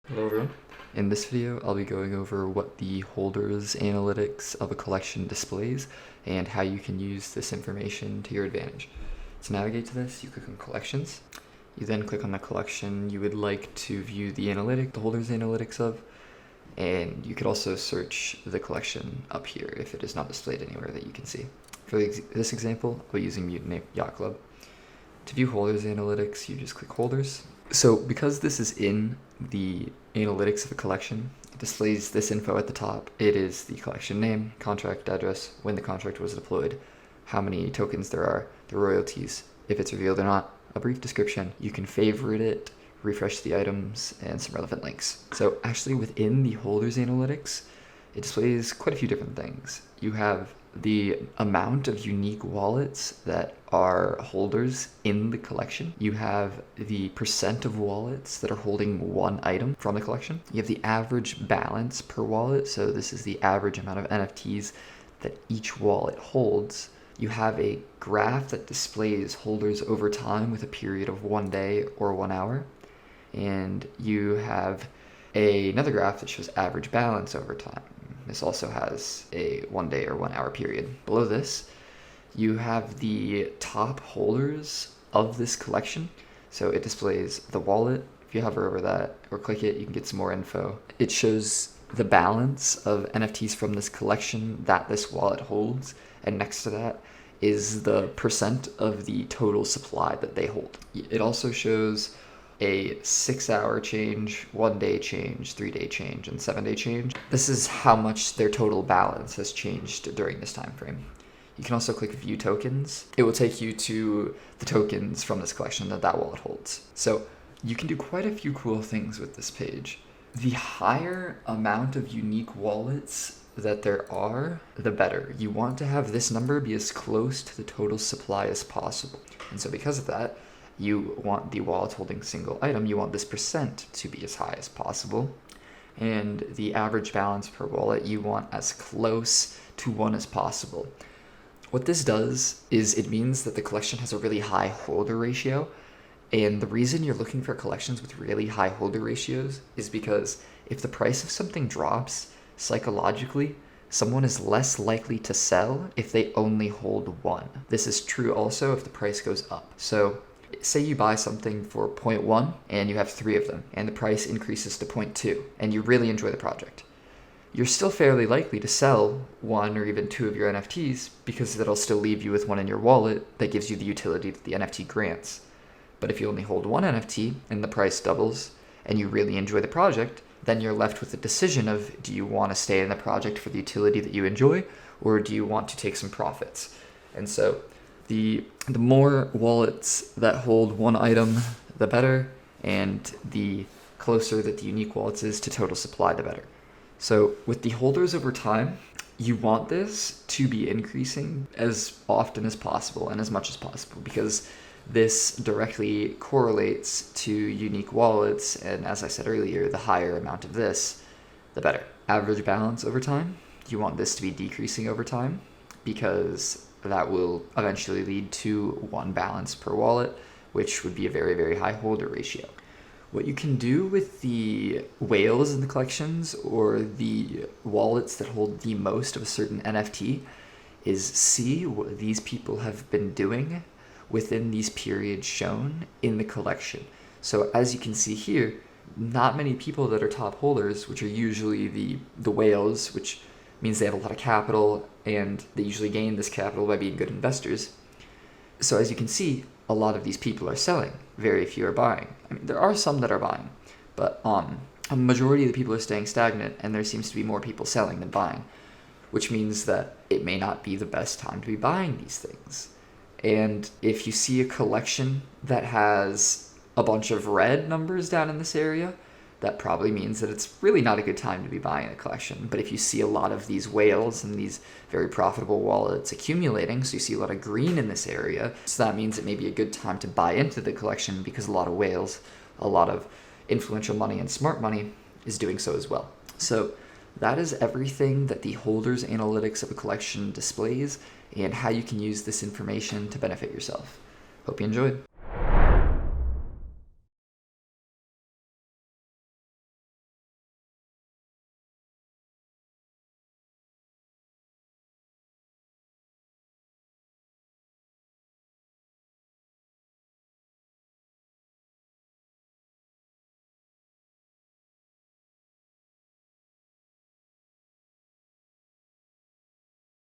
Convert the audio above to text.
Hello everyone. In this video, I'll be going over what the holders analytics of a collection displays and how you can use this information to your advantage. To navigate to this, you click on collections. You then click on the collection you would like to view the holders analytics of, and you could also search the collection up here if it is not displayed anywhere that you can see. For this example, I'll be using Mutant Ape Yacht Club. To view holders analytics, you just click holders. So because this is in the analytics of a collection, it displays this info at the top. It is the collection name, contract address, when the contract was deployed, how many tokens there are, the royalties, if it's revealed or not, a brief description. You can favorite it, refresh the items, and some relevant links. So actually within the holders analytics, it displays quite a few different things. You have the amount of unique wallets that are holders in the collection. You have the percent of wallets that are holding one item from the collection. You have the average balance per wallet. So this is the average amount of NFTs that each wallet holds. You have a graph that displays holders over time with a period of 1 day or 1 hour. And you have another graph that shows average balance over time. This also has a 1 day or 1 hour period. Below this, you have the top holders of this collection. So it displays the wallet. If you hover over that or click it, you can get some more info. It shows the balance of NFTs from this collection that this wallet holds. And next to that is the percent of the total supply that they hold. It also shows a 6-hour change, 1 day change, 3-day change, and 7-day change. This is how much their total balance has changed during this time frame. You can also click View Tokens. It will take you to the tokens from this collection that wallet holds. So you can do quite a few cool things with this page. The higher amount of unique wallets that there are, the better. You want to have this number be as close to the total supply as possible. And so because of that, you want the wallet holding single item, you want this percent to be as high as possible. And the average balance per wallet, you want as close to 1 as possible. What this does is it means that the collection has a really high holder ratio. And the reason you're looking for collections with really high holder ratios is because if the price of something drops, psychologically, someone is less likely to sell if they only hold 1. This is true also if the price goes up. So say you buy something for 0.1 and you have 3 of them and the price increases to 0.2 and you really enjoy the project. You're still fairly likely to sell 1 or even 2 of your NFTs because that'll still leave you with 1 in your wallet that gives you the utility that the NFT grants. But if you only hold 1 NFT and the price doubles and you really enjoy the project, then you're left with the decision of, do you want to stay in the project for the utility that you enjoy, or do you want to take some profits? And so the more wallets that hold 1 item, the better, and the closer that the unique wallets is to total supply, the better. So with the holders over time, you want this to be increasing as often as possible and as much as possible because this directly correlates to unique wallets, and as I said earlier, the higher amount of this, the better. Average balance over time, you want this to be decreasing over time because that will eventually lead to 1 balance per wallet, which would be a very, very high holder ratio. What you can do with the whales in the collections or the wallets that hold the most of a certain NFT is see what these people have been doing within these periods shown in the collection. So as you can see here, not many people that are top holders, which are usually the whales, which means they have a lot of capital and they usually gain this capital by being good investors. So as you can see, a lot of these people are selling, very few are buying. I mean, there are some that are buying, but a majority of the people are staying stagnant and there seems to be more people selling than buying, which means that it may not be the best time to be buying these things. And if you see a collection that has a bunch of red numbers down in this area, that probably means that it's really not a good time to be buying a collection. But if you see a lot of these whales and these very profitable wallets accumulating, so you see a lot of green in this area, so that means it may be a good time to buy into the collection because a lot of whales, a lot of influential money and smart money is doing so as well. So that is everything that the holders analytics of a collection displays and how you can use this information to benefit yourself. Hope you enjoyed.